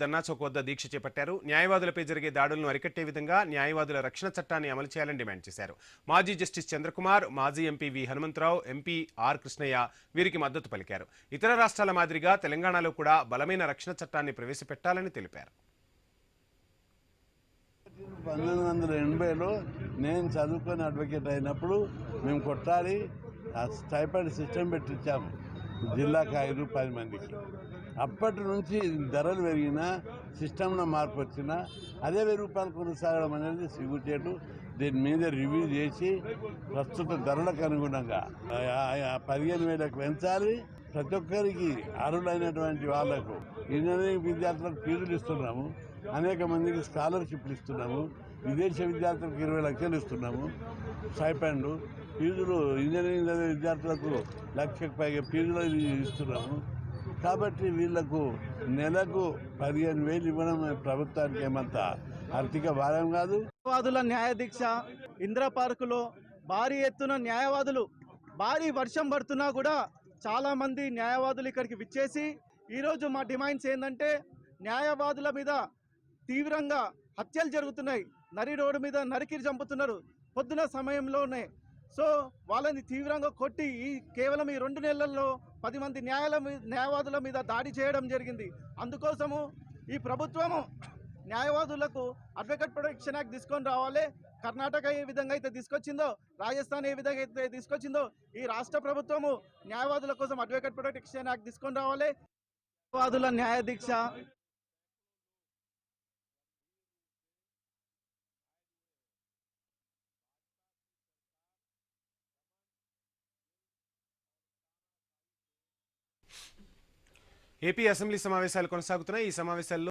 ధర్నా చౌక్ వద్ద దీక్ష చేపట్టారు. న్యాయవాదులపై జరిగే దాడులను అరికట్టే విధంగా న్యాయవాదుల రక్షణ చట్టాన్ని అమలు చేయాలని డిమాండ్ చేశారు. మాజీ జస్టిస్ చంద్రకుమార్, మాజీ MP V Hanumantharao, MP R Krishnaiah వీరికి మద్దతు పలికారు. ఇతర రాష్ట్రాల మాదిరిగా తెలంగాణలో కూడా బలమైన రక్షణ చట్టాన్ని ప్రవేశపెట్టాలని తెలిపారు. 1980లో నేను చదువుకొని అడ్వకేట్ అయినప్పుడు మేము కొట్టాలి స్టైపెండ్ సిస్టమ్ పెట్టించాము జిల్లాకు 10 మందికి. అప్పటి నుంచి ధరలు పెరిగినా సిస్టంలో మార్పు వచ్చినా అదే 1000 రూపాయలు కొనసాగడం అనేది సిగ్గుచేటు. దీని మీద రివ్యూ చేసి ప్రస్తుత ధరలకు అనుగుణంగా 15,000కు పెంచాలి. ప్రతి ఒక్కరికి అర్హులైనటువంటి వాళ్లకు ఇంజనీరింగ్ విద్యార్థులకు ఫీజులు ఇస్తున్నాము, అనేక మందికి స్కాలర్షిప్లు ఇస్తున్నాము, విదేశీ విద్యార్థులకు 20 లక్షలు ఇస్తున్నాము స్టైపెండ్. ఫీజులు ఇంజనీరింగ్ చదివే విద్యార్థులకు 1,00,000కు పైగా ఫీజులు ఇస్తున్నాము. కాబట్టి వీళ్లకు నెలకు 15,000 ఇవ్వడం ప్రభుత్వానికి ఏమంత ఆర్థిక భారం కాదు. న్యాయవాదుల న్యాయదీక్ష ఇందిరా పార్కులో భారీ ఎత్తున న్యాయవాదులు, భారీ వర్షం పడుతున్నా కూడా చాలా మంది న్యాయవాదులు ఇక్కడికి విచ్చేసి ఈరోజు మా డిమాండ్స్ ఏంటంటే, న్యాయవాదుల మీద తీవ్రంగా హత్యలు జరుగుతున్నాయి, నరి రోడ్డు మీద నరికిరి చంపుతున్నారు పొద్దున సమయంలోనే. సో వాళ్ళని తీవ్రంగా కొట్టి కేవలం ఈ 2 నెలల్లో 10 మంది న్యాయవాదుల మీద దాడి చేయడం జరిగింది. అందుకోసము ఈ ప్రభుత్వము న్యాయవాదులకు అడ్వకేట్ ప్రొటెక్షన్ యాక్ట్ తీసుకొని రావాలి. కర్ణాటక ఏ విధంగా అయితే తీసుకొచ్చిందో, రాజస్థాన్ ఏ విధంగా అయితే తీసుకొచ్చిందో, ఈ రాష్ట్ర ప్రభుత్వము న్యాయవాదుల కోసం అడ్వకేట్ ప్రొటెక్షన్ యాక్ట్ తీసుకొని రావాలి. న్యాయవాదుల న్యాయదీక్ష ఏపీ అసెంబ్లీ సమావేశాలు కొనసాగుతున్నాయి. ఈ సమావేశాల్లో